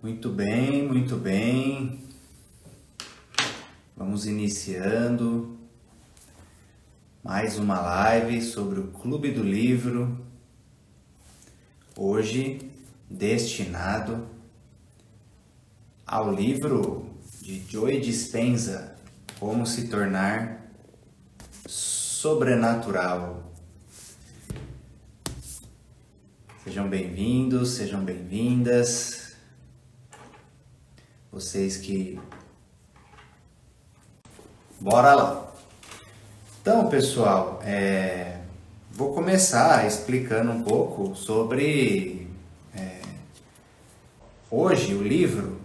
Muito bem, muito bem. Vamos iniciando mais uma live sobre o Clube do Livro. Hoje destinado ao livro de Joe Dispenza, Como se tornar sobrenatural. Sejam bem-vindos, sejam bem-vindas. Vocês que... Bora lá! Então, pessoal, vou começar explicando um pouco sobre... Hoje, o livro,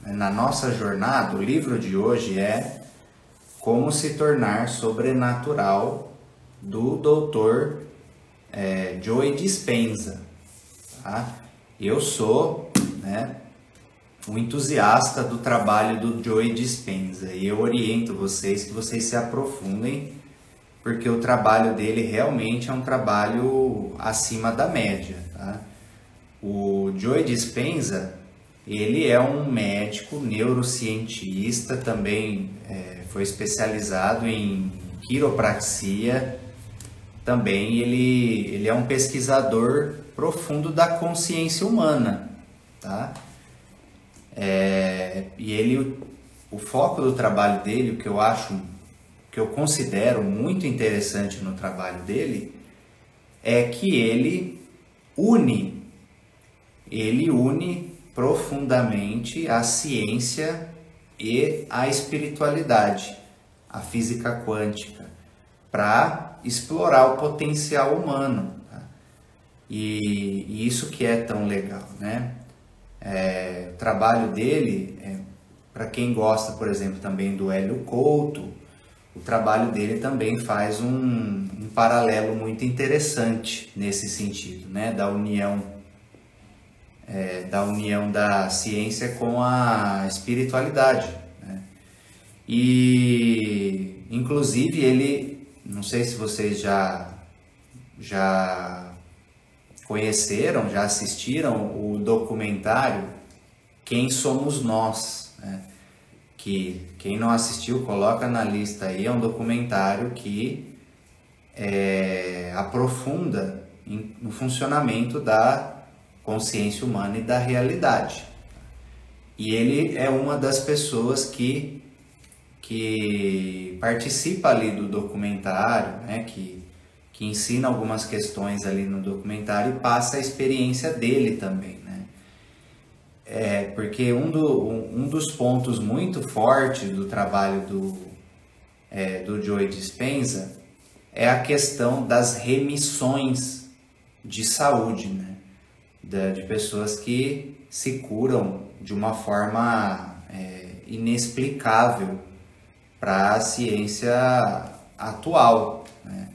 na nossa jornada, o livro de hoje é Como se tornar sobrenatural, do Dr. Joe Dispenza. Tá? Eu sou, um entusiasta do trabalho do Joe Dispenza e eu oriento vocês que vocês se aprofundem, porque o trabalho dele realmente é um trabalho acima da média. Tá? O Joe Dispenza, ele é um médico neurocientista, também foi especializado em quiropraxia, também ele é um pesquisador profundo da consciência humana, tá? O foco do trabalho dele, que eu considero muito interessante no trabalho dele, é que ele une profundamente a ciência e a espiritualidade, a física quântica, para explorar o potencial humano. Tá? E isso que é tão legal, né? O trabalho dele, para quem gosta, por exemplo, também do Hélio Couto, o trabalho dele também faz um paralelo muito interessante nesse sentido, né? Da união da ciência com a espiritualidade, né? E, inclusive, ele, não sei se vocês já conheceram, já assistiram o documentário Quem Somos Nós, né? Que quem não assistiu, coloca na lista aí, é um documentário que aprofunda no funcionamento da consciência humana e da realidade. E ele é uma das pessoas que participa ali do documentário, né? Que ensina algumas questões ali no documentário e passa a experiência dele também, né? Porque um dos pontos muito fortes do trabalho do Joe Dispenza é a questão das remissões de saúde, né? De pessoas que se curam de uma forma inexplicável para a ciência atual, né?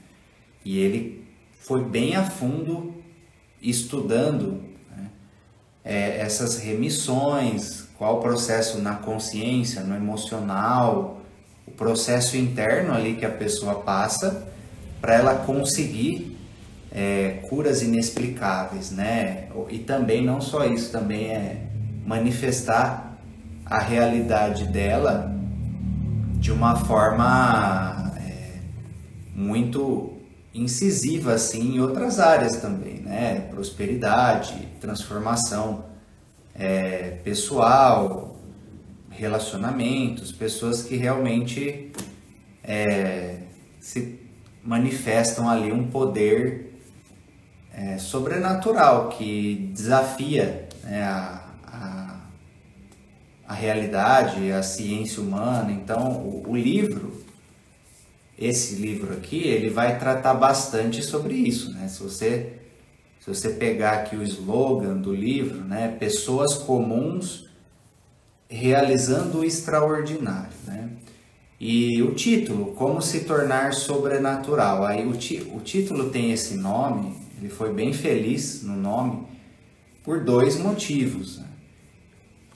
E ele foi bem a fundo estudando, né, essas remissões, qual o processo na consciência, no emocional, o processo interno ali que a pessoa passa para ela conseguir curas inexplicáveis, né? E também não só isso, também manifestar a realidade dela de uma forma muito incisiva assim em outras áreas também, né? Prosperidade, transformação pessoal, relacionamentos, pessoas que realmente se manifestam ali um poder sobrenatural que desafia, né, a realidade, a ciência humana. Então esse livro aqui, ele vai tratar bastante sobre isso, né? Se você pegar aqui o slogan do livro, né? Pessoas comuns realizando o extraordinário, né? E o título, Como se tornar sobrenatural. Aí o título tem esse nome, ele foi bem feliz no nome, por dois motivos, né?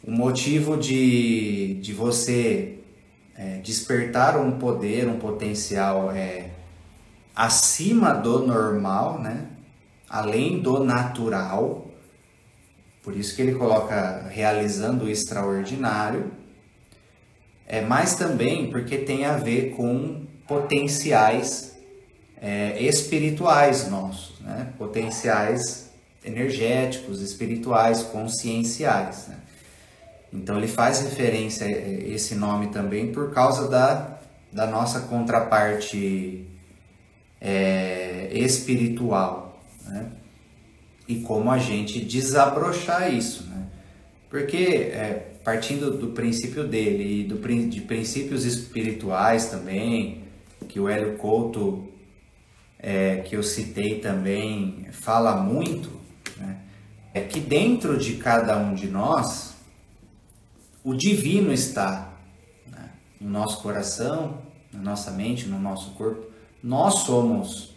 O motivo de você despertar um poder, um potencial acima do normal, né? Além do natural, Por isso que ele coloca realizando o extraordinário, mas também porque tem a ver com potenciais espirituais nossos, né? Potenciais energéticos, espirituais, conscienciais, né? Então ele faz referência a esse nome também por causa da nossa contraparte espiritual, né? E como a gente desabrochar isso, né? Porque partindo do princípio dele e de princípios espirituais também, que o Hélio Couto, que eu citei também, fala muito, né? É que dentro de cada um de nós, o divino está, né? No nosso coração, na nossa mente, no nosso corpo. Nós somos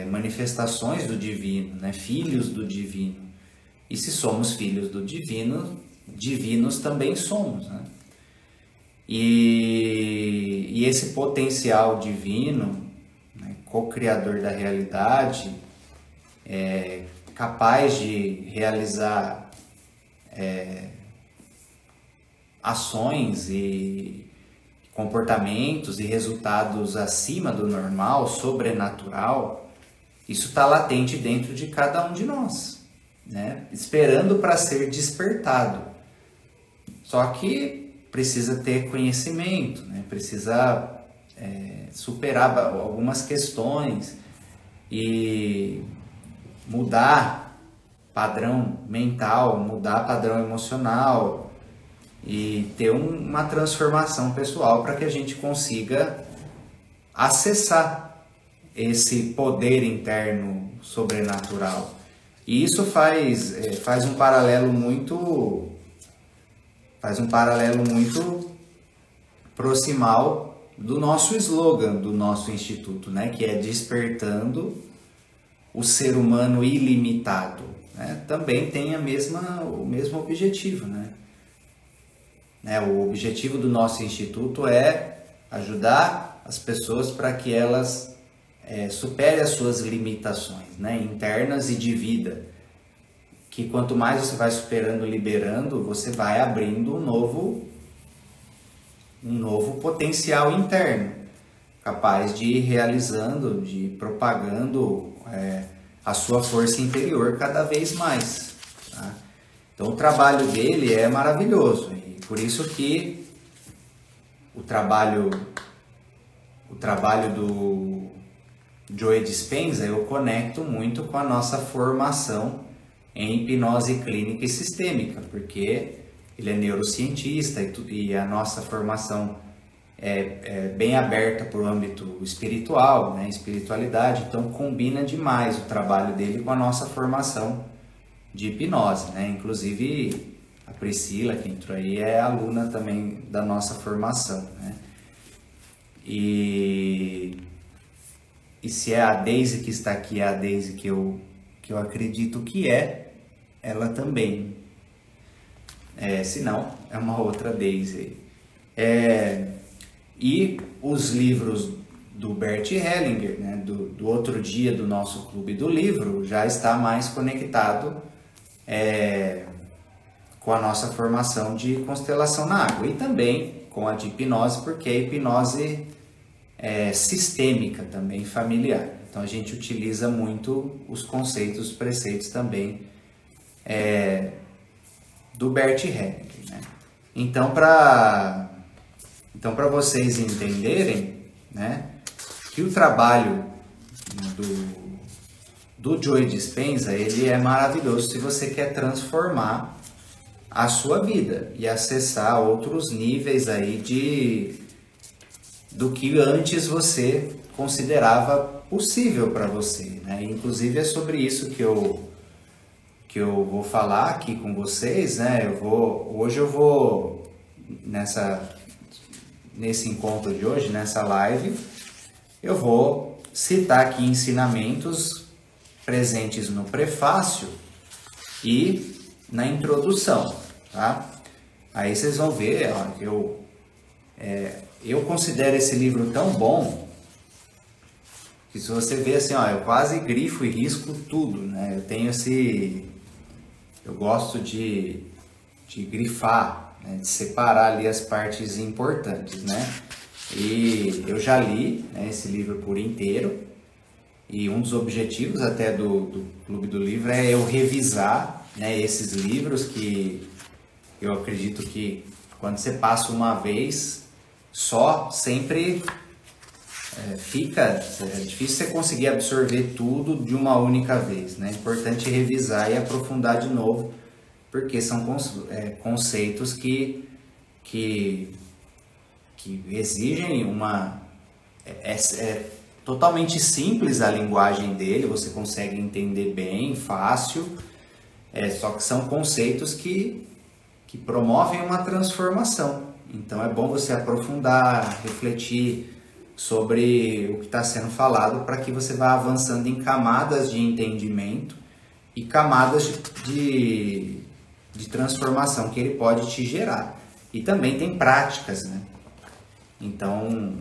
manifestações do divino, né? Filhos do divino. E se somos filhos do divino, divinos também somos, né? E esse potencial divino, né, co-criador da realidade, capaz de realizar ações e comportamentos e resultados acima do normal, sobrenatural, isso está latente dentro de cada um de nós, né? Esperando para ser despertado. Só que precisa ter conhecimento, né? Precisa superar algumas questões e mudar padrão mental, mudar padrão emocional e ter uma transformação pessoal para que a gente consiga acessar esse poder interno sobrenatural. E isso faz um paralelo muito proximal do nosso slogan do nosso instituto, né? Que é despertando o ser humano ilimitado, né? Também tem o mesmo objetivo, né? O objetivo do nosso instituto é ajudar as pessoas para que elas superem as suas limitações, né? Internas e de vida. Que quanto mais você vai superando, liberando, você vai abrindo um novo potencial interno, capaz de ir realizando, de ir propagando a sua força interior cada vez mais, tá? Então o trabalho dele é maravilhoso e por isso que o trabalho do Joe Dispenza eu conecto muito com a nossa formação em hipnose clínica e sistêmica, porque ele é neurocientista e a nossa formação é bem aberta para o âmbito espiritual, né, espiritualidade, então combina demais o trabalho dele com a nossa formação de hipnose, né? Inclusive a Priscila, que entrou aí, é aluna também da nossa formação, né? E se é a Deise que está aqui, é a Deise que eu acredito que ela também. Se não, é uma outra Deise. E os livros do Bert Hellinger, né, do outro dia do nosso clube do livro, já está mais conectado com a nossa formação de constelação na água e também com a de hipnose, porque é hipnose sistêmica também, familiar. Então a gente utiliza muito os conceitos, os preceitos também do Bert Hellinger, né? Então para vocês entenderem, né, que o trabalho do Joe Dispenza, ele é maravilhoso se você quer transformar a sua vida e acessar outros níveis aí do que antes você considerava possível para você, né? Inclusive é sobre isso que eu vou falar aqui com vocês, né? Hoje eu vou nesse encontro de hoje, nessa live, eu vou citar aqui ensinamentos presentes no prefácio e na introdução, tá? Aí vocês vão ver, ó, eu considero esse livro tão bom que se você ver assim, ó, eu quase grifo e risco tudo, né? Eu tenho eu gosto de grifar, né, de separar ali as partes importantes, né? E eu já li, né, esse livro por inteiro, e um dos objetivos até do Clube do Livro é eu revisar, né, esses livros que eu acredito que quando você passa uma vez só, sempre é difícil você conseguir absorver tudo de uma única vez, né? É importante revisar e aprofundar de novo, porque são conceitos que exigem uma... É totalmente simples a linguagem dele, você consegue entender bem, fácil, só que são conceitos que promovem uma transformação. Então é bom você aprofundar, refletir sobre o que está sendo falado para que você vá avançando em camadas de entendimento e camadas de transformação que ele pode te gerar. E também tem práticas, né? Então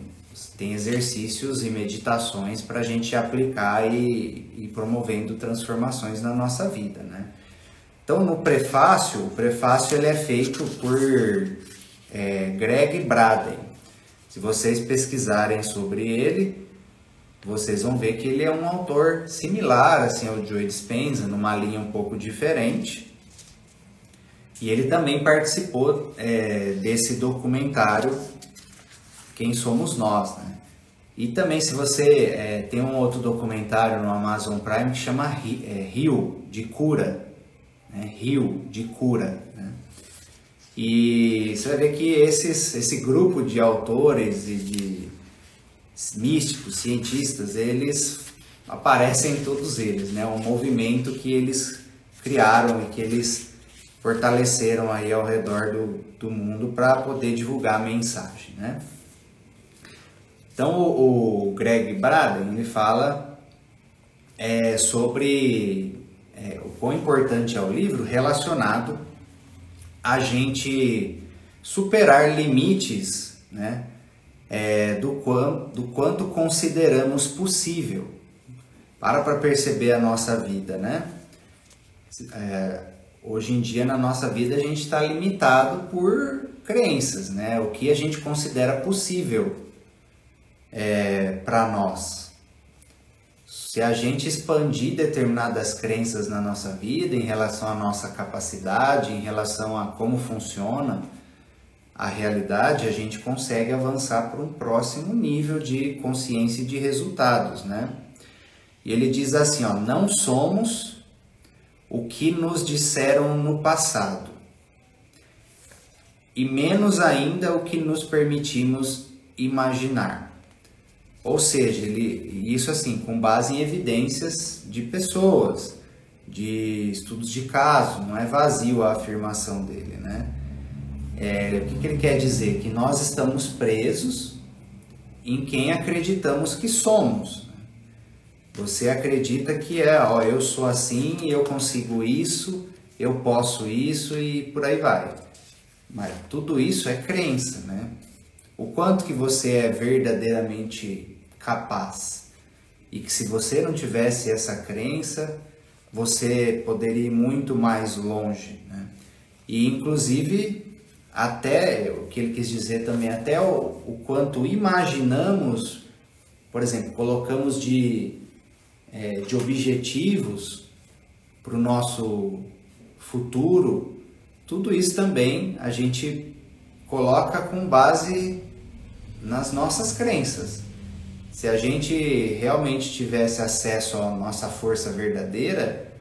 tem exercícios e meditações para a gente aplicar e ir promovendo transformações na nossa vida, né? Então no prefácio, o prefácio ele é feito por Greg Braden. Se vocês pesquisarem sobre ele, vocês vão ver que ele é um autor similar assim, ao Joe Dispenza, numa linha um pouco diferente. E ele também participou desse documentário Quem Somos Nós, né? E também se você tem um outro documentário no Amazon Prime que chama Rio de Cura, né? Rio de Cura, né? E você vai ver que esse grupo de autores e de místicos, cientistas, eles aparecem todos eles, né? Um movimento que eles criaram e que eles fortaleceram aí ao redor do mundo para poder divulgar a mensagem, né? Então o Greg Braden ele fala sobre o quão importante é o livro relacionado a gente superar limites, né, do quanto consideramos possível. Para perceber a nossa vida, né? Hoje em dia na nossa vida a gente está limitado por crenças, né? O que a gente considera possível para nós. Se a gente expandir determinadas crenças na nossa vida em relação à nossa capacidade, em relação a como funciona a realidade, a gente consegue avançar para um próximo nível de consciência e de resultados, né? E ele diz assim, ó, não somos o que nos disseram no passado, e menos ainda o que nos permitimos imaginar. Ou seja, isso assim, com base em evidências de pessoas, de estudos de caso, não é vazio a afirmação dele, né? O que ele quer dizer? Que nós estamos presos em quem acreditamos que somos. Você acredita que eu sou assim, eu consigo isso, eu posso isso e por aí vai. Mas tudo isso é crença, né? O quanto que você é verdadeiramente capaz. E que se você não tivesse essa crença, você poderia ir muito mais longe, né? E inclusive, até o que ele quis dizer também, até o quanto imaginamos, por exemplo, colocamos de objetivos para o nosso futuro, tudo isso também a gente coloca com base nas nossas crenças. Se a gente realmente tivesse acesso à nossa força verdadeira,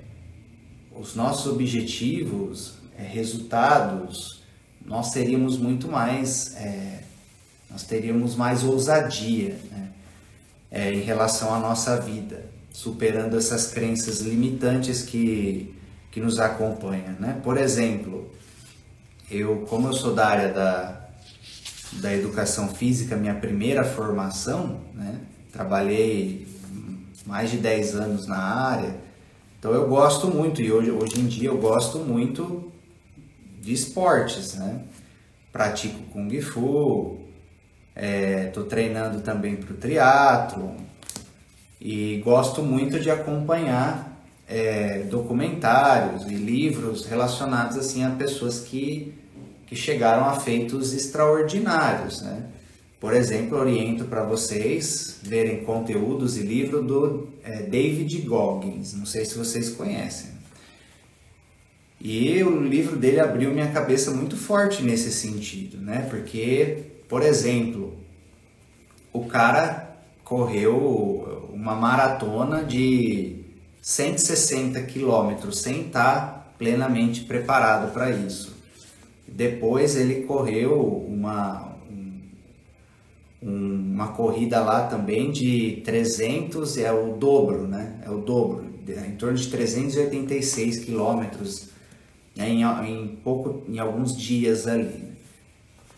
os nossos objetivos, resultados, nós teríamos muito mais, nós teríamos mais ousadia, né? Em relação à nossa vida, superando essas crenças limitantes que nos acompanham, né? Por exemplo, como eu sou da área da educação física, minha primeira formação, né? Trabalhei mais de 10 anos na área, então eu gosto muito, e hoje em dia eu gosto muito de esportes, né? Pratico Kung Fu, tô treinando também para o triatlo, e gosto muito de acompanhar documentários e livros relacionados assim a pessoas que chegaram a feitos extraordinários, né? Por exemplo, oriento para vocês verem conteúdos e livros do David Goggins, não sei se vocês conhecem. E o livro dele abriu minha cabeça muito forte nesse sentido, né? Porque, por exemplo, o cara correu uma maratona de 160 quilômetros sem estar plenamente preparado para isso. Depois ele correu uma corrida lá também de 300, é o dobro, né? É o dobro, em torno de 386 quilômetros, né? em alguns dias ali.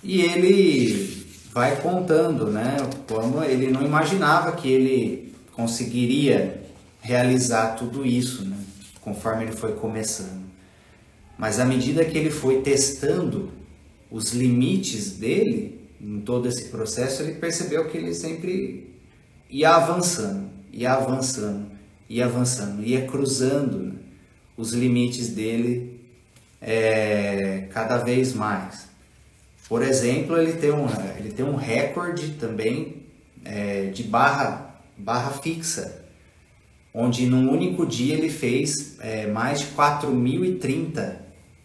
E ele vai contando, né? Como ele não imaginava que ele conseguiria realizar tudo isso, né? Conforme ele foi começando. Mas à medida que ele foi testando os limites dele, em todo esse processo, ele percebeu que ele sempre ia avançando, ia cruzando, né, os limites dele cada vez mais. Por exemplo, ele tem um recorde também de barra fixa, onde num único dia ele fez mais de 4.030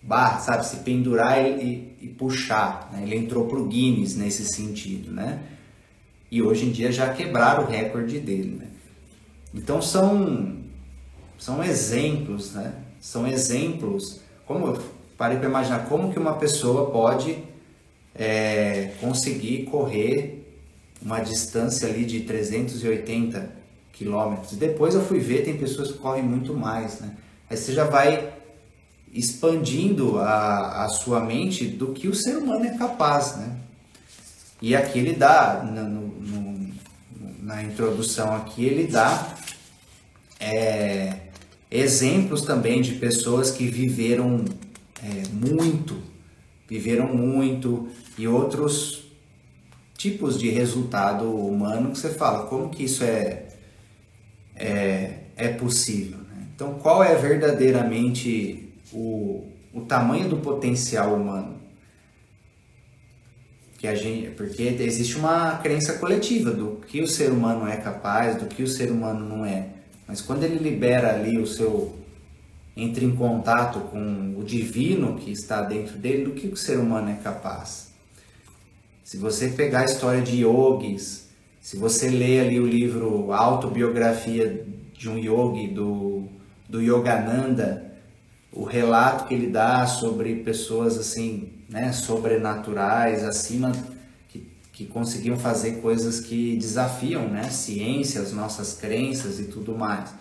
barras, sabe? Se pendurar e puxar, né? Ele entrou para o Guinness nesse sentido, né? E hoje em dia já quebraram o recorde dele, né? Então são exemplos, né? São exemplos, como eu parei para imaginar como que uma pessoa pode conseguir correr uma distância ali de 380 quilômetros. Depois eu fui ver, tem pessoas que correm muito mais, né? Aí você já vai expandindo a sua mente do que o ser humano é capaz, né? E aqui ele dá, na introdução aqui, ele dá exemplos também de pessoas que viveram muito e outros tipos de resultado humano que você fala, como que isso é possível, né? Então, qual é verdadeiramente o tamanho do potencial humano? Porque existe uma crença coletiva do que o ser humano é capaz, do que o ser humano não é. Mas quando ele libera ali entra em contato com o divino que está dentro dele, do que o ser humano é capaz. Se você pegar a história de yogis, se você ler ali o livro Autobiografia de um Yogi, do Yogananda, o relato que ele dá sobre pessoas assim, né, sobrenaturais, acima, que conseguiam fazer coisas que desafiam, né, ciência, as nossas crenças e tudo mais.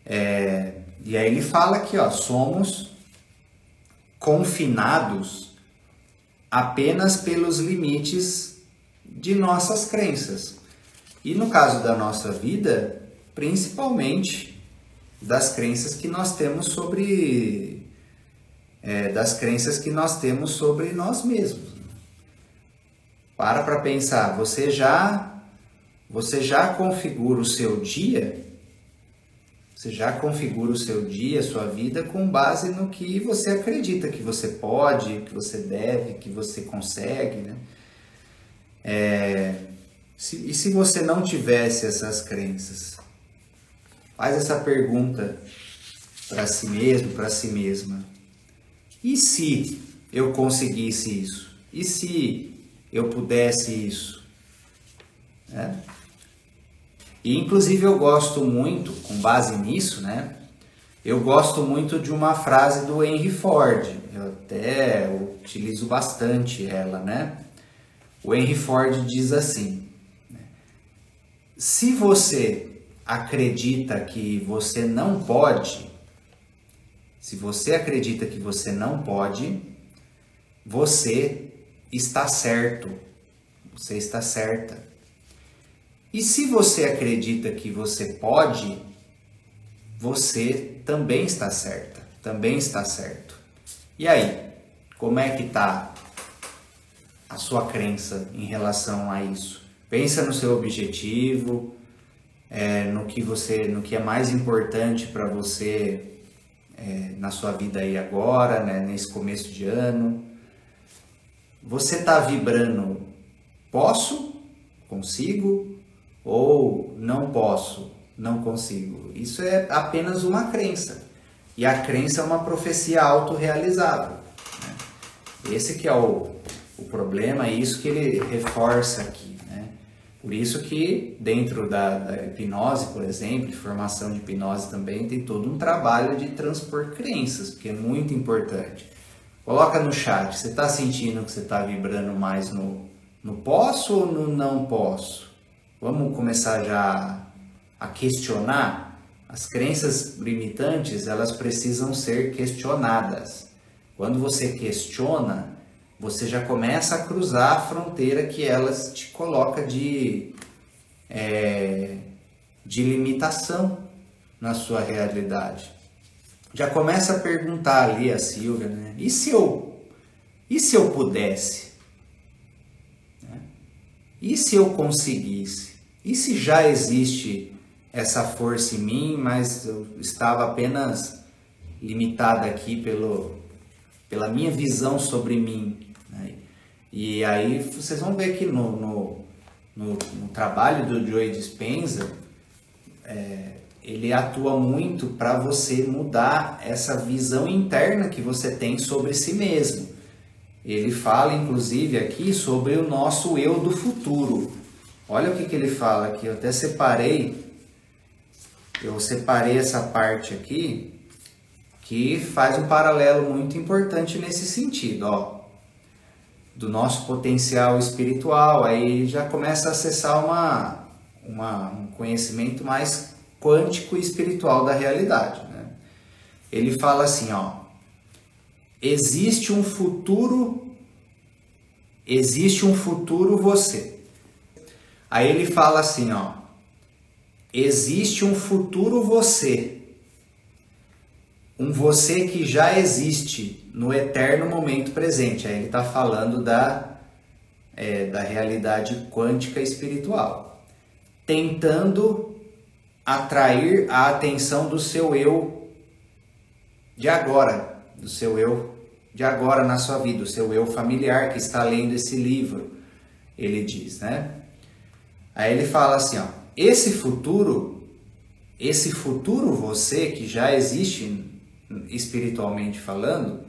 E aí ele fala que somos confinados apenas pelos limites de nossas crenças. E no caso da nossa vida, principalmente das crenças que nós temos sobre nós mesmos. Para pensar, você já configura o seu dia? Você já configura o seu dia, a sua vida, com base no que você acredita que você pode, que você deve, que você consegue, né? E se você não tivesse essas crenças? Faz essa pergunta para si mesmo, para si mesma. E se eu conseguisse isso? E se eu pudesse isso? E inclusive eu gosto muito, com base nisso, né? Eu gosto muito de uma frase do Henry Ford. Eu até utilizo bastante ela, né? O Henry Ford diz assim: se você acredita que você não pode, você está certo, você está certa. E se você acredita que você pode, você também está certa, também está certo. E aí, como é que está a sua crença em relação a isso? Pensa no seu objetivo, no que é mais importante para você na sua vida aí agora, né, nesse começo de ano. Você está vibrando posso, consigo, ou não posso, não consigo? Isso é apenas uma crença. E a crença é uma profecia autorrealizável, né? Esse que é o problema, é isso que ele reforça aqui, né? Por isso que dentro da hipnose, por exemplo, de formação de hipnose também, tem todo um trabalho de transpor crenças, porque é muito importante. Coloca no chat, você está sentindo que você está vibrando mais no posso ou no não posso? Vamos começar já a questionar. As crenças limitantes, elas precisam ser questionadas. Quando você questiona, você já começa a cruzar a fronteira que elas te coloca de limitação na sua realidade. Já começa a perguntar ali a Silvia, né? E se eu pudesse? E se eu conseguisse? E se já existe essa força em mim, mas eu estava apenas limitada aqui pela minha visão sobre mim, né? E aí vocês vão ver que no trabalho do Joe Dispenza, ele atua muito para você mudar essa visão interna que você tem sobre si mesmo. Ele fala, inclusive, aqui sobre o nosso eu do futuro. Olha o que ele fala aqui, eu até separei essa parte aqui, que faz um paralelo muito importante nesse sentido, ó, do nosso potencial espiritual. Aí já começa a acessar um conhecimento mais quântico e espiritual da realidade, né? Ele fala assim, ó, existe um futuro você. Aí ele fala assim, ó, existe um futuro você, um você que já existe no eterno momento presente. Aí ele está falando da realidade quântica espiritual, tentando atrair a atenção do seu eu de agora, do seu eu de agora na sua vida, o seu eu familiar que está lendo esse livro, ele diz, né? Aí ele fala assim, ó, esse futuro você que já existe espiritualmente falando,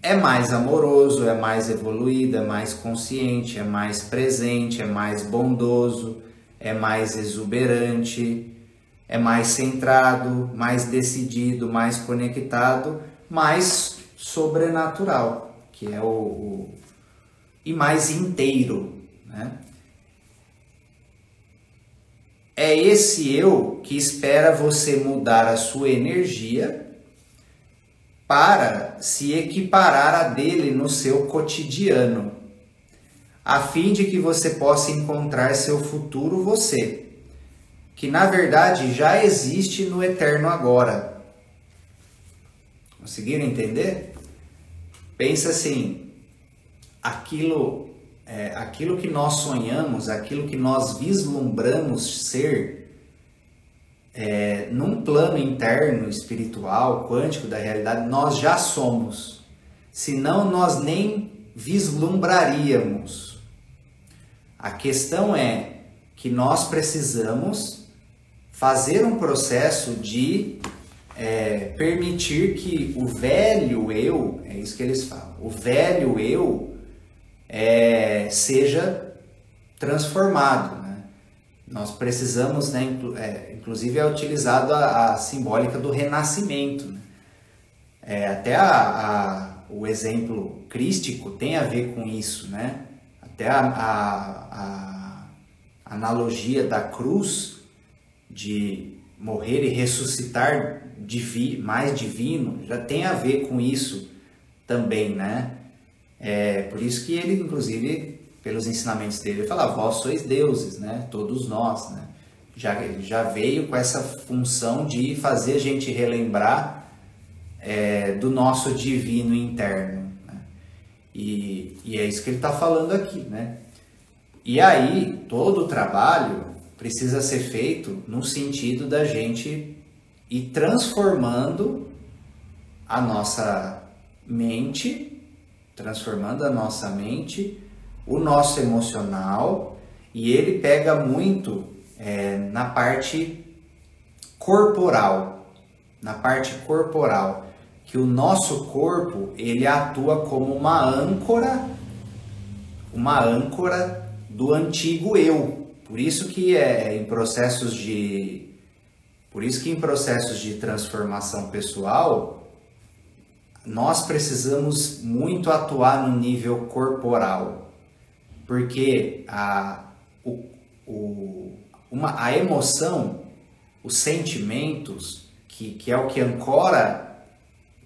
é mais amoroso, é mais evoluído, é mais consciente, é mais presente, é mais bondoso, é mais exuberante, é mais centrado, mais decidido, mais conectado, mais sobrenatural, que é e mais inteiro, né? É esse eu que espera você mudar a sua energia para se equiparar a dele no seu cotidiano, a fim de que você possa encontrar seu futuro você, que na verdade já existe no eterno agora. Conseguiram entender? Pensa assim, aquilo que nós sonhamos, aquilo que nós vislumbramos ser, num plano interno, espiritual, quântico da realidade, nós já somos. Senão nós nem vislumbraríamos. A questão é que nós precisamos fazer um processo de permitir que o velho eu, é isso que eles falam, o velho eu seja transformado, né? Nós precisamos, né, inclusive é utilizado a simbólica do renascimento, né? Até o exemplo crístico tem a ver com isso, né? Até a analogia da cruz, de morrer e ressuscitar mais divino, já tem a ver com isso também, né? Por isso que ele, inclusive, pelos ensinamentos dele, ele fala, vós sois deuses, né? Todos nós, né? Ele já veio com essa função de fazer a gente relembrar do nosso divino interno, né? E é isso que ele está falando aqui, né? E aí, todo o trabalho precisa ser feito no sentido da gente ir transformando a nossa mente, o nosso emocional, e ele pega muito na parte corporal, que o nosso corpo ele atua como uma âncora do antigo eu. Por isso que em processos de transformação pessoal, nós precisamos muito atuar no nível corporal, porque a emoção, os sentimentos, que é o que ancora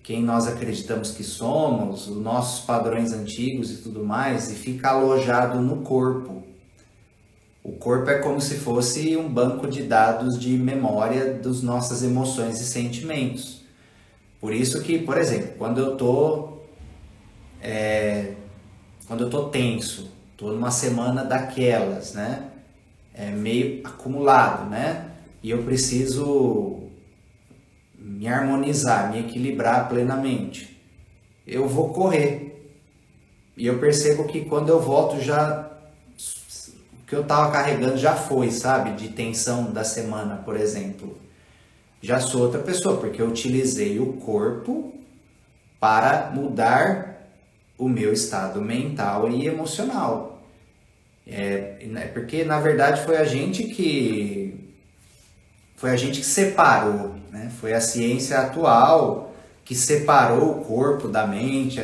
quem nós acreditamos que somos, os nossos padrões antigos e tudo mais, e fica alojado no corpo. O corpo é como se fosse um banco de dados de memória das nossas emoções e sentimentos. Por isso que, por exemplo, quando eu tô tenso, tô numa semana daquelas, né? Meio acumulado, né? E eu preciso me harmonizar, me equilibrar plenamente. Eu vou correr. E eu percebo que quando eu volto já o que eu estava carregando já foi, sabe? De tensão da semana, por exemplo. Já sou outra pessoa, porque eu utilizei o corpo para mudar o meu estado mental e emocional. Porque na verdade foi a gente que separou, né? Foi a ciência atual que separou o corpo da mente.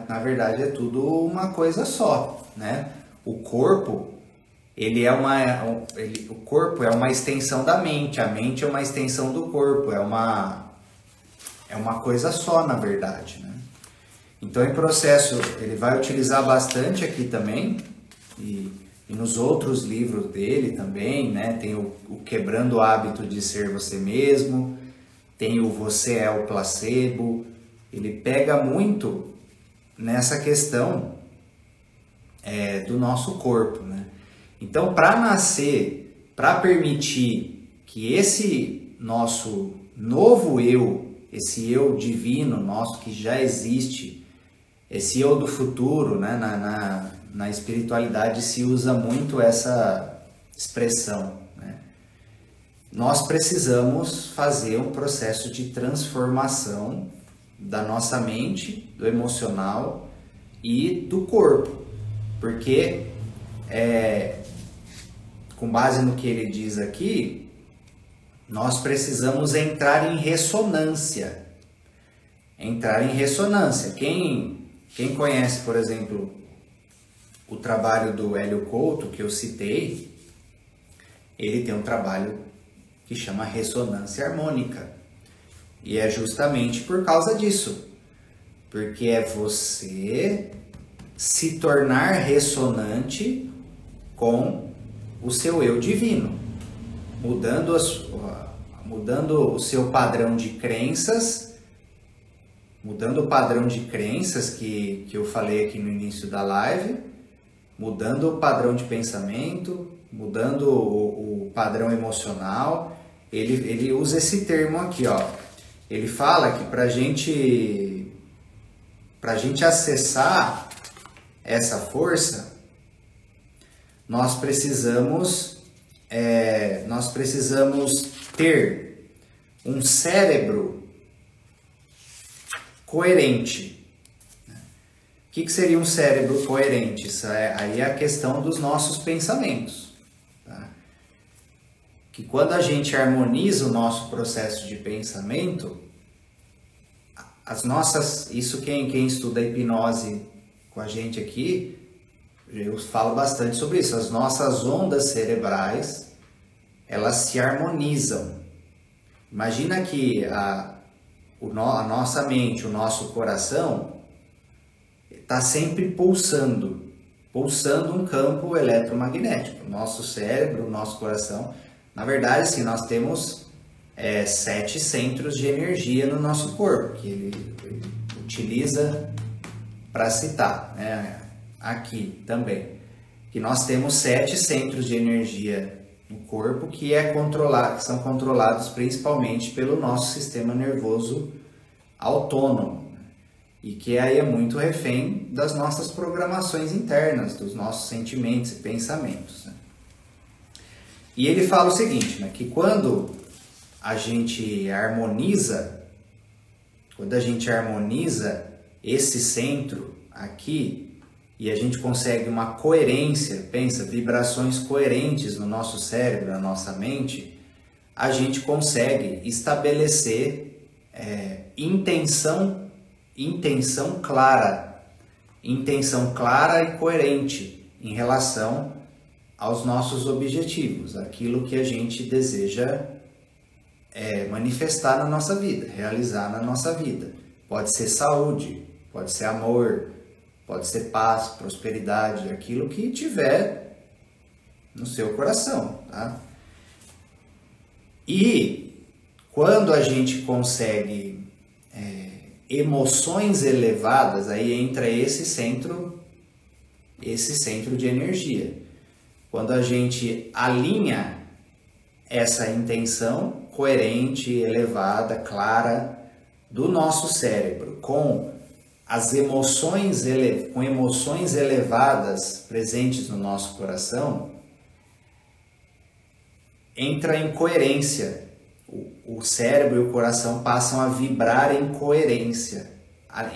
Na verdade é tudo uma coisa só, né? O corpo o corpo é uma extensão da mente, a mente é uma extensão do corpo, é uma coisa só, na verdade, né? Então, em processo, ele vai utilizar bastante aqui também, e nos outros livros dele também, né? Tem o Quebrando o Hábito de Ser Você Mesmo, tem o Você é o Placebo. Ele pega muito nessa questão do nosso corpo, né? Então, para permitir que esse nosso novo eu, esse eu divino nosso que já existe, esse eu do futuro, né? Na espiritualidade se usa muito essa expressão, né? Nós precisamos fazer um processo de transformação da nossa mente, do emocional e do corpo, porque com base no que ele diz aqui, nós precisamos entrar em ressonância. Quem conhece, por exemplo, o trabalho do Hélio Couto, que eu citei, ele tem um trabalho que chama ressonância harmônica. E é justamente por causa disso. Porque é você se tornar ressonante com o seu eu divino, mudando o seu padrão de crenças, mudando o padrão de crenças que eu falei aqui no início da live, mudando o padrão de pensamento, mudando o padrão emocional. Ele usa esse termo aqui, ó. Ele fala que para gente acessar essa força, nós precisamos ter um cérebro coerente. O que seria um cérebro coerente? Isso aí é a questão dos nossos pensamentos. Tá? Que quando a gente harmoniza o nosso processo de pensamento, isso quem estuda hipnose com a gente aqui, eu falo bastante sobre isso. As nossas ondas cerebrais, elas se harmonizam. Imagina que a nossa mente, o nosso coração, está sempre pulsando um campo eletromagnético. O nosso cérebro, o nosso coração, na verdade, sim, nós temos 7 centros de energia no nosso corpo, que ele utiliza para citar, né? Aqui também, que nós temos 7 centros de energia no corpo que são controlados principalmente pelo nosso sistema nervoso autônomo, e que aí é muito refém das nossas programações internas, dos nossos sentimentos e pensamentos, né? E ele fala o seguinte, né, que quando a gente harmoniza esse centro aqui, e a gente consegue uma coerência, pensa, vibrações coerentes no nosso cérebro, na nossa mente, a gente consegue estabelecer intenção clara e coerente em relação aos nossos objetivos, aquilo que a gente deseja manifestar na nossa vida, realizar na nossa vida. Pode ser saúde, pode ser amor, pode ser paz, prosperidade, aquilo que tiver no seu coração, tá? E quando a gente consegue emoções elevadas, aí entra esse centro de energia. Quando a gente alinha essa intenção coerente, elevada, clara do nosso cérebro com as emoções elevadas presentes no nosso coração, entra em coerência. O cérebro e o coração passam a vibrar em coerência,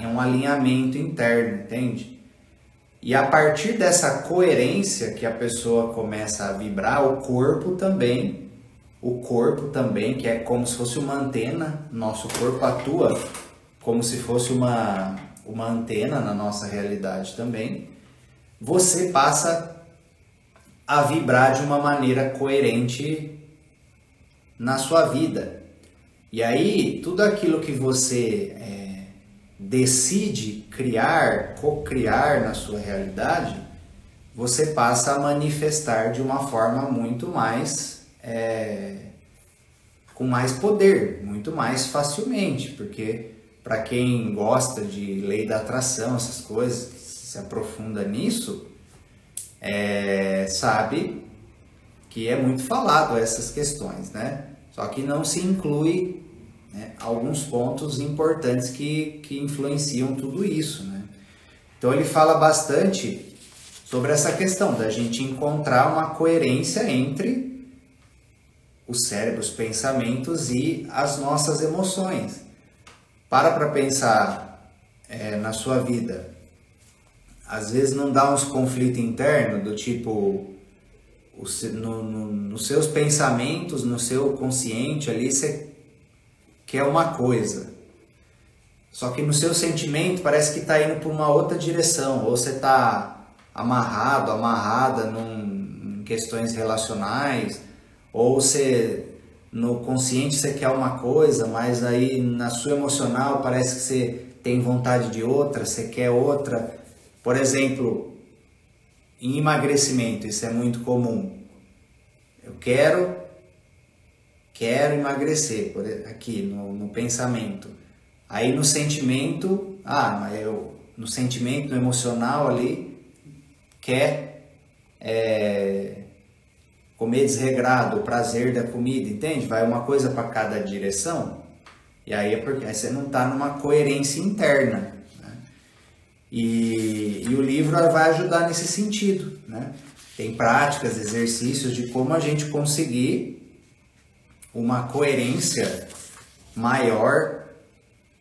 é um alinhamento interno, entende? E a partir dessa coerência que a pessoa começa a vibrar, o corpo também, que é como se fosse uma antena, nosso corpo atua como se fosse uma antena na nossa realidade também, você passa a vibrar de uma maneira coerente na sua vida. E aí, tudo aquilo que você decide criar, co-criar na sua realidade, você passa a manifestar de uma forma muito mais, com mais poder, muito mais facilmente, porque para quem gosta de lei da atração, essas coisas, se aprofunda nisso, sabe que é muito falado essas questões, né? Só que não se inclui, né, alguns pontos importantes que influenciam tudo isso, né? Então ele fala bastante sobre essa questão da gente encontrar uma coerência entre o cérebro, os pensamentos e as nossas emoções. Para pensar na sua vida. Às vezes não dá uns conflitos internos do tipo, nos seus pensamentos, no seu consciente ali, você quer uma coisa. Só que no seu sentimento parece que está indo por uma outra direção. Ou você está amarrada em questões relacionais, ou você... No consciente você quer uma coisa, mas aí na sua emocional parece que você tem vontade de outra, você quer outra. Por exemplo, em emagrecimento, isso é muito comum. Eu quero emagrecer, aqui no pensamento. Aí no sentimento, no sentimento, no emocional ali, quer... comer desregrado, o prazer da comida, entende? Vai uma coisa para cada direção, e aí é porque aí você não está numa coerência interna, né? E o livro vai ajudar nesse sentido, né? Tem práticas, exercícios de como a gente conseguir uma coerência maior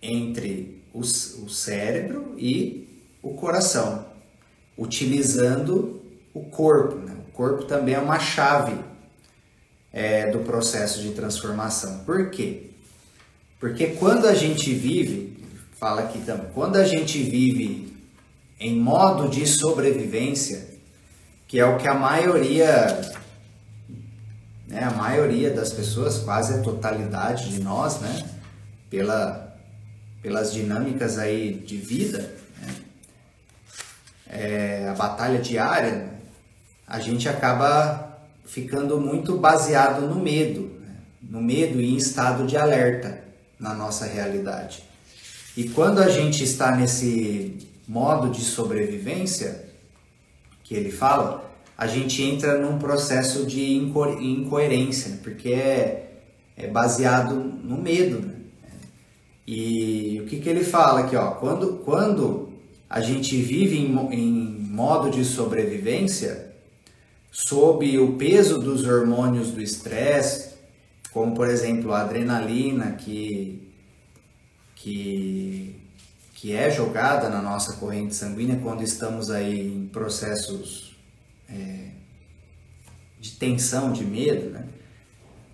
entre o cérebro e o coração, utilizando o corpo, né? O corpo também é uma chave do processo de transformação. Por quê? Porque quando a gente vive, fala aqui também, quando a gente vive em modo de sobrevivência, que é o que a maioria das pessoas, quase a totalidade de nós, né, pelas dinâmicas aí de vida, né, a batalha diária, a gente acaba ficando muito baseado no medo, né? No medo e em estado de alerta na nossa realidade. E quando a gente está nesse modo de sobrevivência, que ele fala, a gente entra num processo de incoerência, porque é baseado no medo, né? E o que ele fala aqui, ó, quando a gente vive em modo de sobrevivência, sob o peso dos hormônios do estresse, como por exemplo a adrenalina que é jogada na nossa corrente sanguínea quando estamos aí em processos de tensão, de medo, né?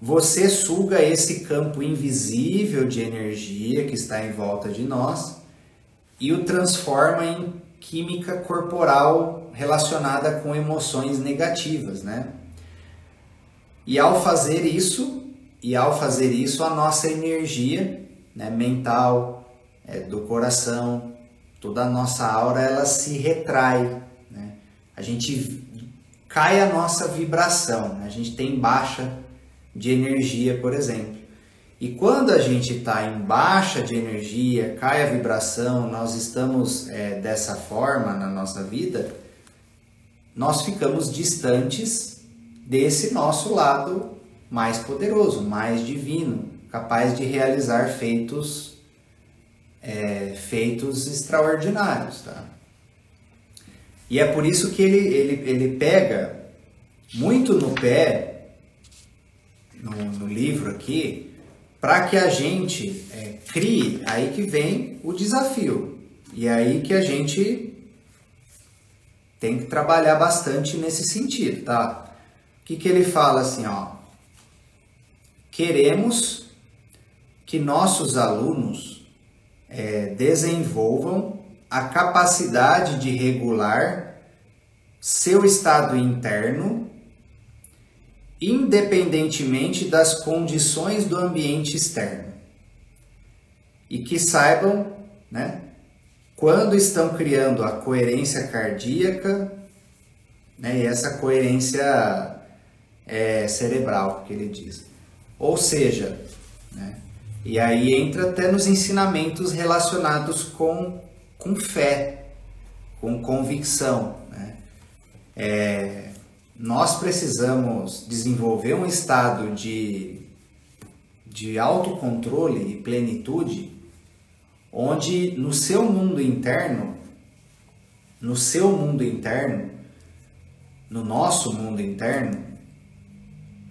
Você suga esse campo invisível de energia que está em volta de nós e o transforma em química corporal relacionada com emoções negativas, né? E ao fazer isso, a nossa energia, né, mental, do coração, toda a nossa aura, ela se retrai, né? A gente cai a nossa vibração, né? A gente tem baixa de energia, por exemplo. E quando a gente está em baixa de energia, cai a vibração, nós estamos dessa forma na nossa vida, nós ficamos distantes desse nosso lado mais poderoso, mais divino, capaz de realizar feitos extraordinários, tá? E é por isso que ele pega muito no pé, no livro aqui, para que a gente crie, aí que vem o desafio. E aí que a gente tem que trabalhar bastante nesse sentido, tá? O que ele fala assim, ó? Queremos que nossos alunos desenvolvam a capacidade de regular seu estado interno, independentemente das condições do ambiente externo. E que saibam, né, quando estão criando a coerência cardíaca, né, e essa coerência cerebral, que ele diz. Ou seja, né, e aí entra até nos ensinamentos relacionados com fé, com convicção, né? Nós precisamos desenvolver um estado de autocontrole e plenitude, onde no seu mundo interno, no nosso mundo interno,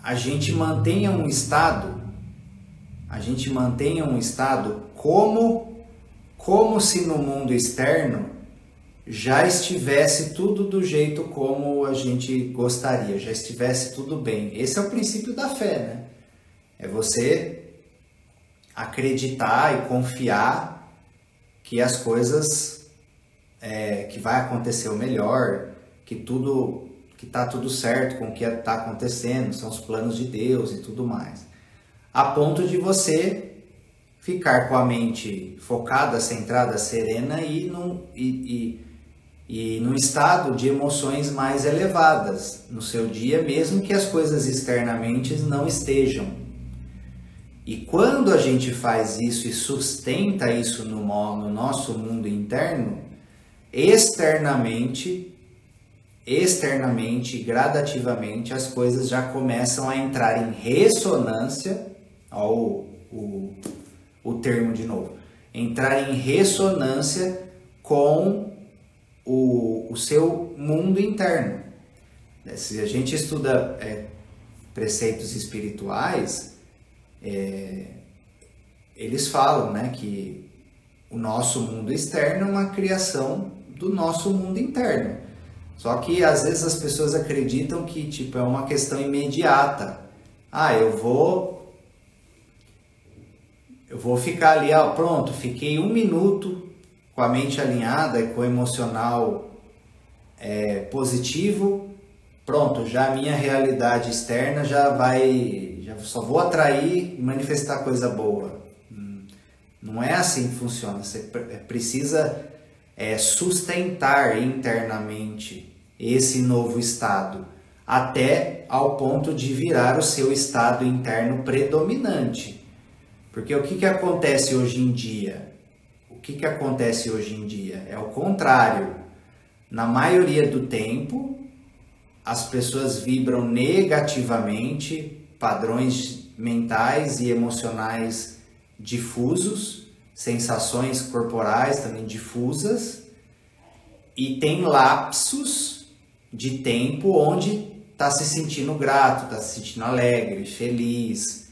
a gente mantenha um estado como se no mundo externo já estivesse tudo do jeito como a gente gostaria, já estivesse tudo bem. Esse é o princípio da fé, né? É você acreditar e confiar que as coisas, que vai acontecer o melhor, que está tudo certo com o que está acontecendo, são os planos de Deus e tudo mais. A ponto de você ficar com a mente focada, centrada, serena e num estado de emoções mais elevadas no seu dia, mesmo que as coisas externamente não estejam. E quando a gente faz isso e sustenta isso no nosso mundo interno, externamente, gradativamente, as coisas já começam a entrar em ressonância, ó, o termo de novo, entrar em ressonância com o seu mundo interno. Se a gente estuda preceitos espirituais, eles falam, né, que o nosso mundo externo é uma criação do nosso mundo interno. Só que às vezes as pessoas acreditam que é uma questão imediata. Eu vou ficar ali, pronto, fiquei 1 minuto com a mente alinhada e com o emocional positivo, pronto, já a minha realidade externa já só vou atrair e manifestar coisa boa. Não é assim que funciona. Você precisa sustentar internamente esse novo estado, até ao ponto de virar o seu estado interno predominante. Porque o que acontece hoje em dia? É o contrário. Na maioria do tempo, as pessoas vibram negativamente, padrões mentais e emocionais difusos, sensações corporais também difusas, e tem lapsos de tempo onde está se sentindo grato, está se sentindo alegre, feliz,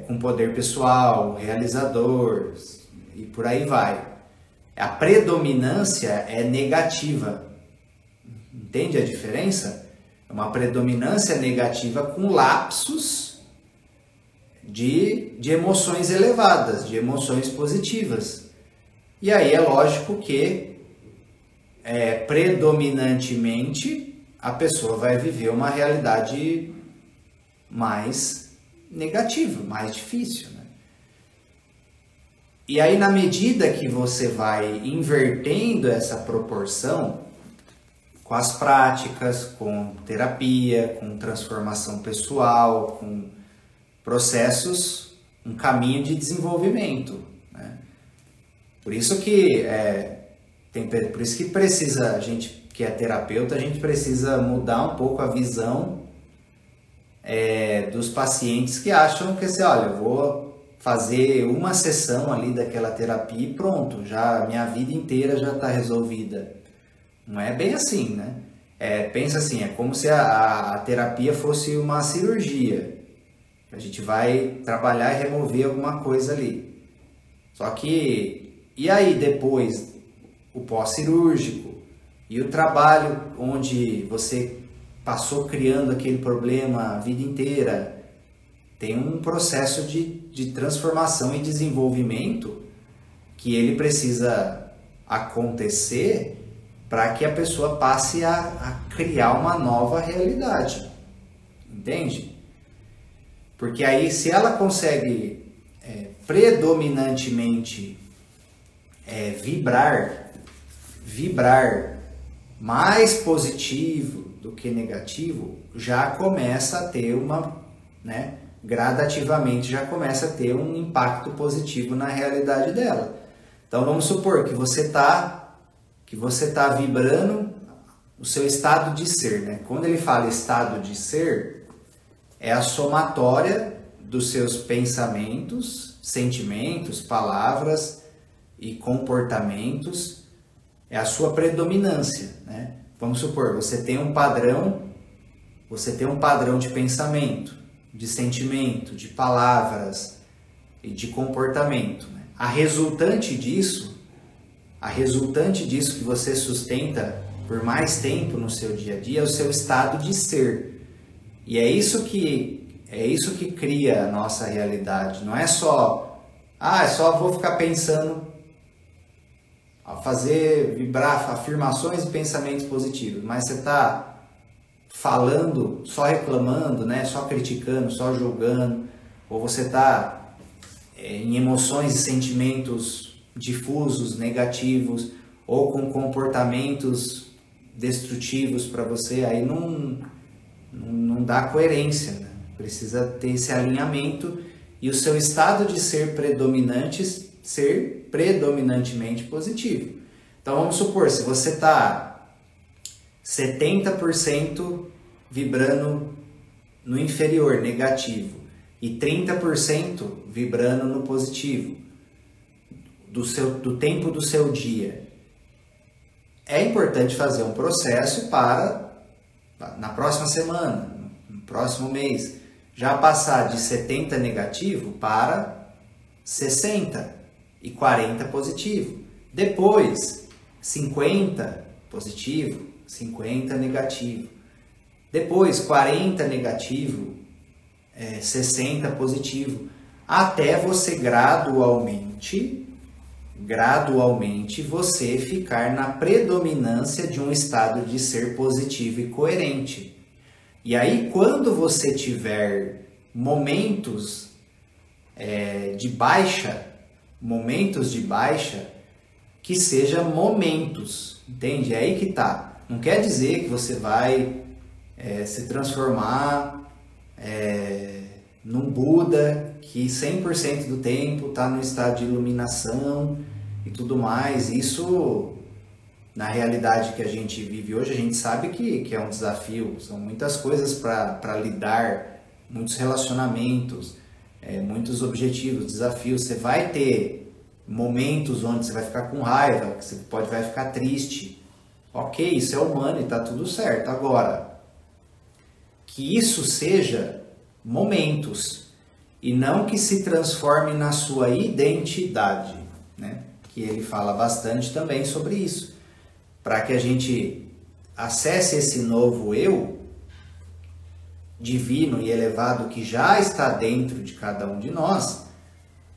com poder pessoal, realizador, e por aí vai. A predominância é negativa. Entende a diferença? É uma predominância negativa com lapsos de emoções elevadas, de emoções positivas. E aí é lógico que predominantemente a pessoa vai viver uma realidade mais negativa, mais difícil, né? E aí, na medida que você vai invertendo essa proporção, com as práticas, com terapia, com transformação pessoal, com processos, um caminho de desenvolvimento, né? Por isso que precisa, a gente que é terapeuta, a gente precisa mudar um pouco a visão dos pacientes que acham que assim, olha, eu vou fazer uma sessão ali daquela terapia e pronto, já minha vida inteira já está resolvida. Não é bem assim, né? Pensa assim, é como se a terapia fosse uma cirurgia. A gente vai trabalhar e remover alguma coisa ali. Só que, e aí depois, o pós-cirúrgico e o trabalho onde você passou criando aquele problema a vida inteira, tem um processo de transformação e desenvolvimento que ele precisa acontecer para que a pessoa passe a criar uma nova realidade, entende? Porque aí, se ela consegue predominantemente vibrar mais positivo do que negativo, já começa a ter gradativamente já começa a ter um impacto positivo na realidade dela. Então vamos supor que você tá vibrando o seu estado de ser, né? Quando ele fala estado de ser, é a somatória dos seus pensamentos, sentimentos, palavras e comportamentos, é a sua predominância, né? Vamos supor, você tem um padrão de pensamento, de sentimento, de palavras e de comportamento, né? A resultante disso que você sustenta por mais tempo no seu dia a dia é o seu estado de ser. E é isso que cria a nossa realidade. Não é só vou ficar pensando, fazer vibrar afirmações e pensamentos positivos, mas você está falando, só reclamando, né? Só criticando, só julgando, ou você está em emoções e sentimentos difusos, negativos, ou com comportamentos destrutivos para você, aí não dá coerência, né? Precisa ter esse alinhamento e o seu estado de ser predominantemente positivo. Então vamos supor, se você está 70% vibrando no inferior, negativo, e 30% vibrando no positivo, do tempo do seu dia, é importante fazer um processo para, na próxima semana, no próximo mês, já passar de 70 negativo para 60 e 40 positivo. Depois, 50 positivo, 50 negativo. Depois, 40 negativo, 60 positivo. Até você gradualmente você ficar na predominância de um estado de ser positivo e coerente. E aí, quando você tiver momentos de baixa, que seja momentos, entende? É aí que tá. Não quer dizer que você vai se transformar num Buda que 100% do tempo está no estado de iluminação e tudo mais. Isso na realidade que a gente vive hoje, a gente sabe que é um desafio, são muitas coisas para lidar, muitos relacionamentos, muitos objetivos, desafios. Você vai ter momentos onde você vai ficar com raiva, que você vai ficar triste. Ok, isso é humano e tá tudo certo. Agora, que isso seja momentos e não que se transforme na sua identidade, né? Que ele fala bastante também sobre isso. Para que a gente acesse esse novo eu divino e elevado que já está dentro de cada um de nós,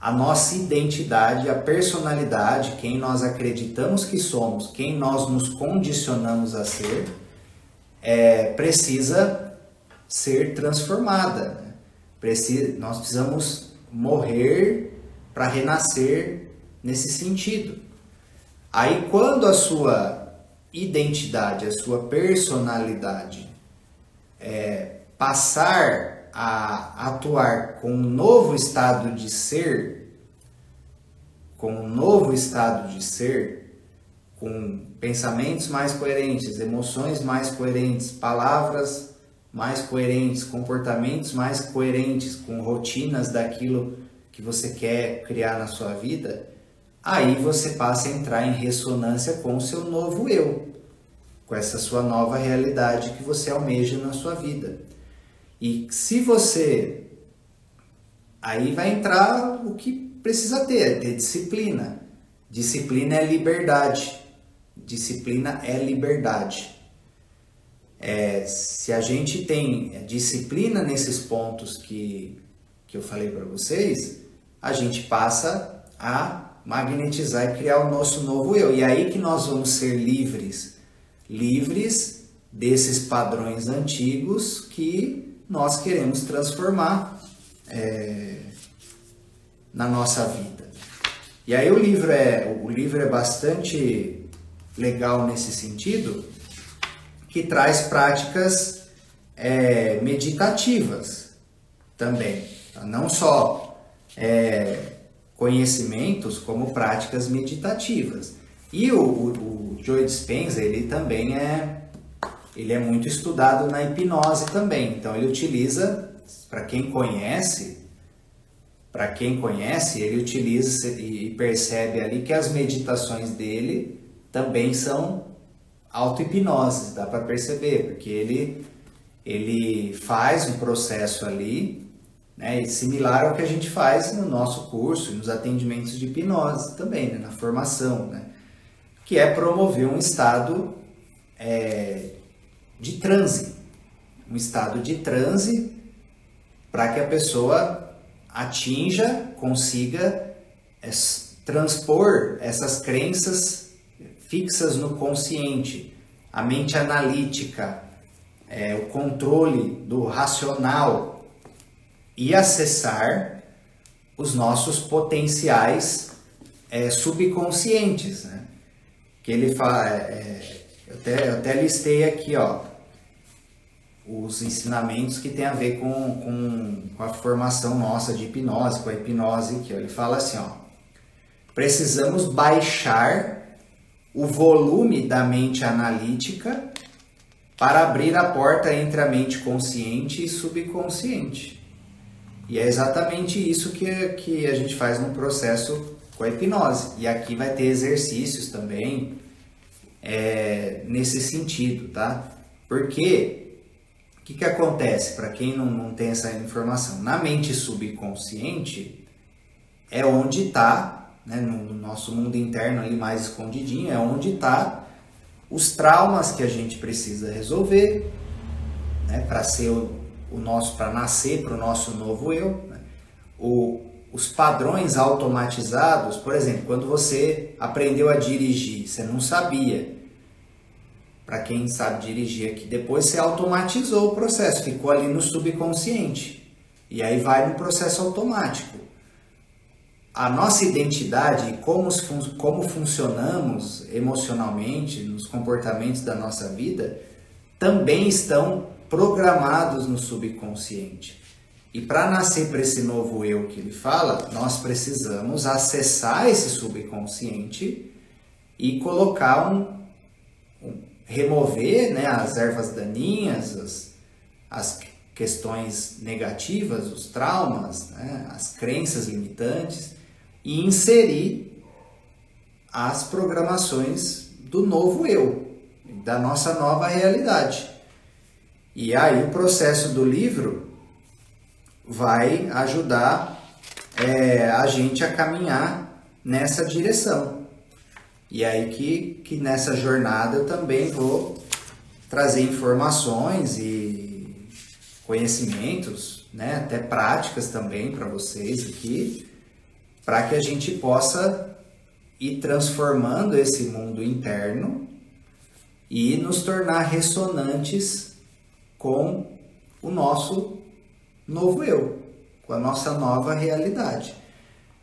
a nossa identidade, a personalidade, quem nós acreditamos que somos, quem nós nos condicionamos a ser, precisa ser transformada. Nós precisamos morrer para renascer nesse sentido. Aí quando a sua identidade, a sua personalidade passar a atuar com um novo estado de ser, com pensamentos mais coerentes, emoções mais coerentes, palavras mais coerentes, comportamentos mais coerentes, com rotinas daquilo que você quer criar na sua vida, aí você passa a entrar em ressonância com o seu novo eu, com essa sua nova realidade que você almeja na sua vida. E se você... Aí vai entrar o que precisa ter disciplina. Disciplina é liberdade. Disciplina é liberdade. Se a gente tem disciplina nesses pontos que eu falei para vocês, a gente passa a magnetizar e criar o nosso novo eu. E aí que nós vamos ser livres desses padrões antigos que nós queremos transformar na nossa vida. E aí o livro é bastante legal nesse sentido, que traz práticas meditativas também, tá? Não só conhecimentos, como práticas meditativas. E o Joe Dispenza, ele também ele é muito estudado na hipnose também. Então ele utiliza, para quem conhece, ele utiliza e percebe ali que as meditações dele também são auto-hipnoses, dá para perceber, porque ele faz um processo ali, né, similar ao que a gente faz no nosso curso e nos atendimentos de hipnose também, né, na formação, né, que é promover um estado de transe, para que a pessoa consiga transpor essas crenças fixas no consciente, a mente analítica, o controle do racional e acessar os nossos potenciais subconscientes, né? Que ele fala, eu até listei aqui, ó, os ensinamentos que tem a ver com a formação nossa de hipnose, com a hipnose aqui, ó. Ele fala assim, ó, precisamos baixar o volume da mente analítica para abrir a porta entre a mente consciente e subconsciente. E é exatamente isso que a gente faz no processo com a hipnose. E aqui vai ter exercícios também nesse sentido, tá? Porque o que acontece, para quem não tem essa informação? Na mente subconsciente é onde está, né, no nosso mundo interno ali mais escondidinho, é onde está os traumas que a gente precisa resolver, né, para nascer para o nosso novo eu, né? Os padrões automatizados, por exemplo, quando você aprendeu a dirigir, você não sabia. Para quem sabe dirigir aqui, depois você automatizou o processo, ficou ali no subconsciente. E aí vai no processo automático. A nossa identidade e como funcionamos emocionalmente, nos comportamentos da nossa vida, também estão programados no subconsciente. E para nascer para esse novo eu que ele fala, nós precisamos acessar esse subconsciente e colocar remover, né, as ervas daninhas, as questões negativas, os traumas, né, as crenças limitantes, e inserir as programações do novo eu, da nossa nova realidade. E aí o processo do livro vai ajudar a gente a caminhar nessa direção. E aí que nessa jornada eu também vou trazer informações e conhecimentos, né, até práticas também para vocês aqui, para que a gente possa ir transformando esse mundo interno e nos tornar ressonantes com o nosso novo eu, com a nossa nova realidade.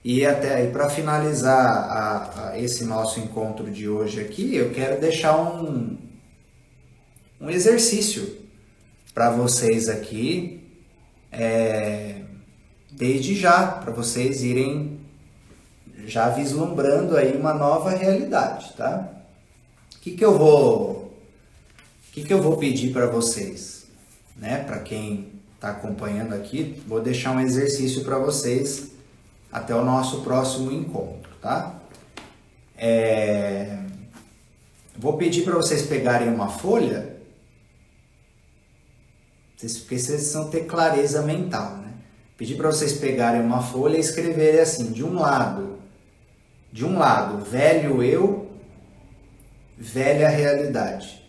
E até aí, para finalizar esse nosso encontro de hoje aqui, eu quero deixar um exercício para vocês aqui, desde já, para vocês irem já vislumbrando aí uma nova realidade, tá? O que eu vou pedir para vocês, né? Para quem está acompanhando aqui, vou deixar um exercício para vocês até o nosso próximo encontro, tá? Vou pedir para vocês pegarem uma folha, porque vocês vão ter clareza mental, né? Pedir para vocês pegarem uma folha e escreverem assim, de um lado, velho eu, velha realidade.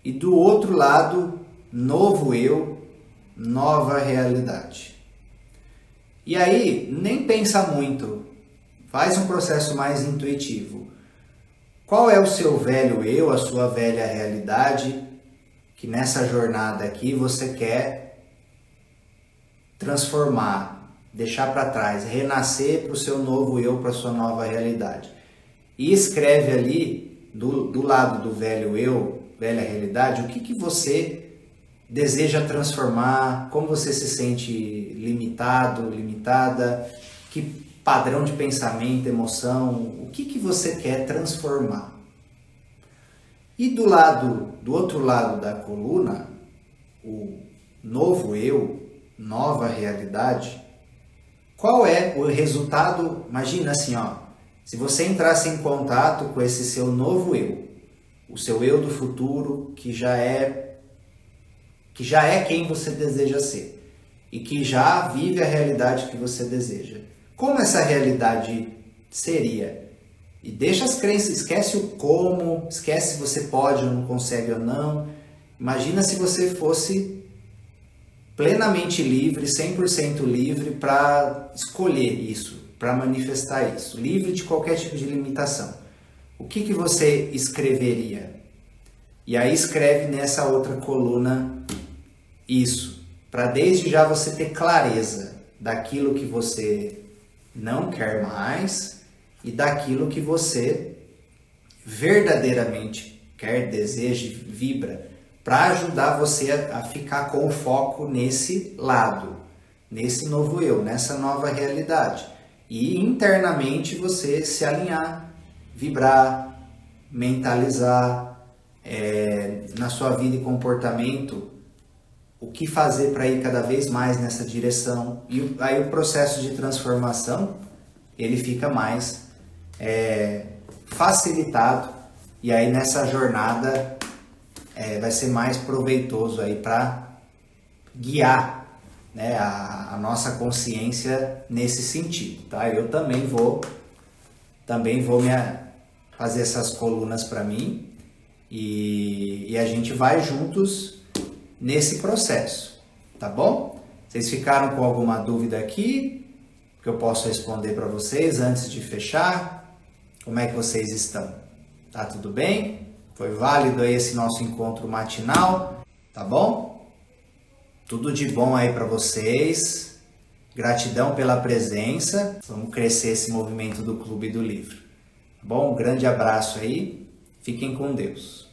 E do outro lado, novo eu, nova realidade. E aí, nem pensa muito, faz um processo mais intuitivo. Qual é o seu velho eu, a sua velha realidade, que nessa jornada aqui você quer transformar, deixar para trás, renascer para o seu novo eu, para a sua nova realidade. E escreve ali, do lado do velho eu, velha realidade, o que você deseja transformar, como você se sente limitado, limitada, que padrão de pensamento, emoção, o que você quer transformar. E do outro lado da coluna, o novo eu, nova realidade, qual é o resultado? Imagina assim, ó, se você entrasse em contato com esse seu novo eu, o seu eu do futuro, que já é quem você deseja ser e que já vive a realidade que você deseja. Como essa realidade seria? E deixa as crenças, esquece o como, esquece se você pode ou não consegue ou não. Imagina se você fosse plenamente livre, 100% livre para escolher isso, para manifestar isso, livre de qualquer tipo de limitação. O que você escreveria? E aí escreve nessa outra coluna isso, para desde já você ter clareza daquilo que você não quer mais e daquilo que você verdadeiramente quer, deseja, vibra, para ajudar você a ficar com o foco nesse lado, nesse novo eu, nessa nova realidade. E internamente você se alinhar, vibrar, mentalizar, na sua vida e comportamento, o que fazer para ir cada vez mais nessa direção. E aí o processo de transformação, ele fica mais facilitado, e aí nessa jornada vai ser mais proveitoso aí para guiar, né, a nossa consciência nesse sentido, tá? Eu também vou fazer essas colunas para mim, e a gente vai juntos nesse processo, tá bom? Vocês ficaram com alguma dúvida aqui que eu posso responder para vocês antes de fechar? Como é que vocês estão? Tá tudo bem? Foi válido aí esse nosso encontro matinal, tá bom? Tudo de bom aí para vocês. Gratidão pela presença. Vamos crescer esse movimento do Clube do Livro. Tá bom? Um grande abraço aí. Fiquem com Deus.